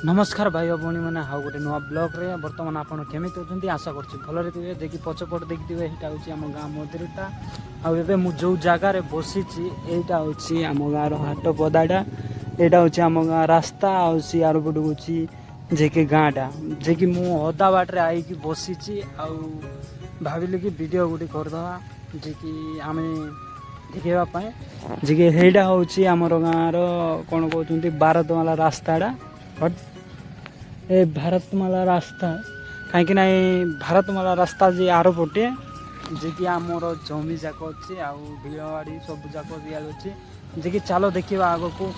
नमस्कार भाई भौणी मैंने हाउ गोटे नुआ ब्लॉग रे बर्तमान आपन केमिति होचंती आशा करछि भलरे थिबे देखि पछपट देखिथिबे एटा होछि हम गाँ मंदिरटा आ एबे मु जो जगह रे बसिछि एटा होछि हम गाँ रो हाट पदाडा एटा होछि हम गाँ रास्ता आ सियार पटु होछि जेके गाँटा जेकि मु अदा बाट रे आई कि बसिछि आ भाबिले कि वीडियो गुडी करदवा जेकि आमे देखिबा पाए जेकि हेडा होछि हमर गाँ रो कोन कहउचंती भारतमाला रास्ताडा बट ए भारतमाला रास्ता कहीं भारतमाला रास्ता जे आर पटे जे कि आमर जमी जाक अच्छे आउ बिलवाड़ी सब जाक दिया अच्छे जे कि चलो देखा आग को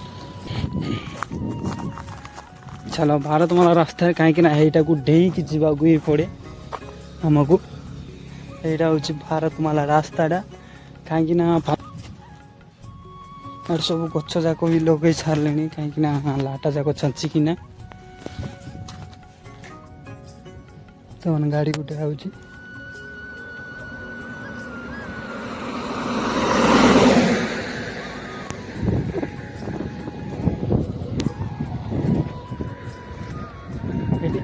चलो भारतमाला रास्ता कहीं यहीटा को डेई की जीवाक ही पड़े आमको यहाँ हूँ भारतमाला रास्ताटा कहीं सब गच जाक भी लगे सारे कहीं लाटा जाक छाचिकिना तो गाड़ी गुटे आउची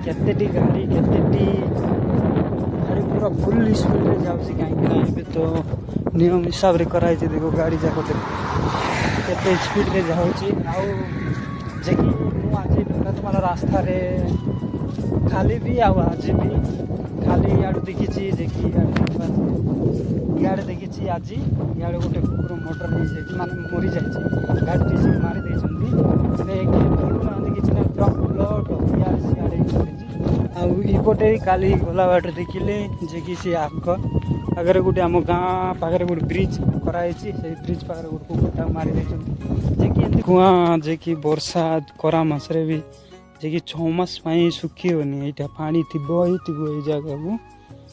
केतेटी गाड़ी केतेटी गाड़ी पूरा फुल स्पीड रे जाउची कहीं तो नियम हिसाब रे कराई देखो गाड़ी जाक केते स्पीड रे जाउची आउ जे कि मु आज भारतमाला रास्ता रे खाली भी आउ आज भी खाली इड देखी जे कि इे देखी आज इे गोटे कुकुर मोटर नहीं माने मरी जाए गाड़ी टी मारी आउपटे काली गला बाट देखिले जे कि सी आगे गोटे आम गाँ पाखे गोटे ब्रिज कराई से ब्रिज पाखे गोटे कुकुरटा मारी जे कि कुआ जे कि वर्षा करा मसरे भी जे कि 6 मास सुखीबनी यहाँ पानी थी ये जगह को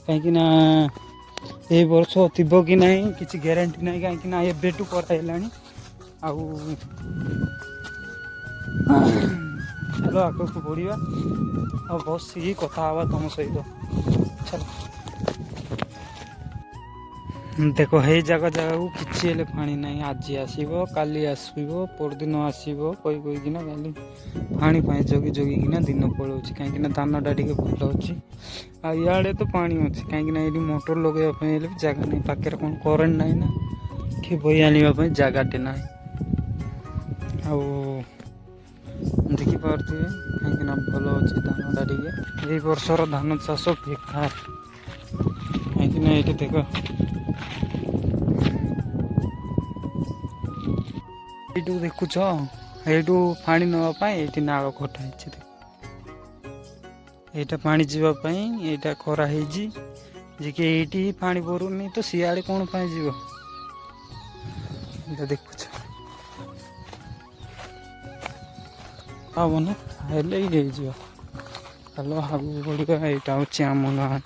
कहीं वर्ष थी कि ना कि ग्यारंटी ना कहीं एबेटू कराइला चलो आग को बढ़िया और बस ही कथा हवा तुम सहित चलो देख हे जगह जगह को किसी पानी ना आज आसो काली आसो परदिन आसो कहीकिना खाली पानी पाए जगी जगिकिना दिन पलाऊँ कहीं धानटा टे भल अच्छी आड़े तो पानी अच्छे कहीं ये मोटर लगे जगह नहीं पाखे कौन करेन्ट ना ना कि बही आने जगहटे ना देखिपे कहीं भल अच्छे धानटा टे वर्षर धान चाष बेकार कहीं ये देख ये देखुच यू पानी नापाई ये नाल कटा यहाँ पानी जावाई यहाँ कराई जे कि ये पानी भरूनी तो सियाड़े कौन पाई जीव देखुच हम ना हेल्ले चलो आगू बढ़िया यहाँ हूँ आम गाँ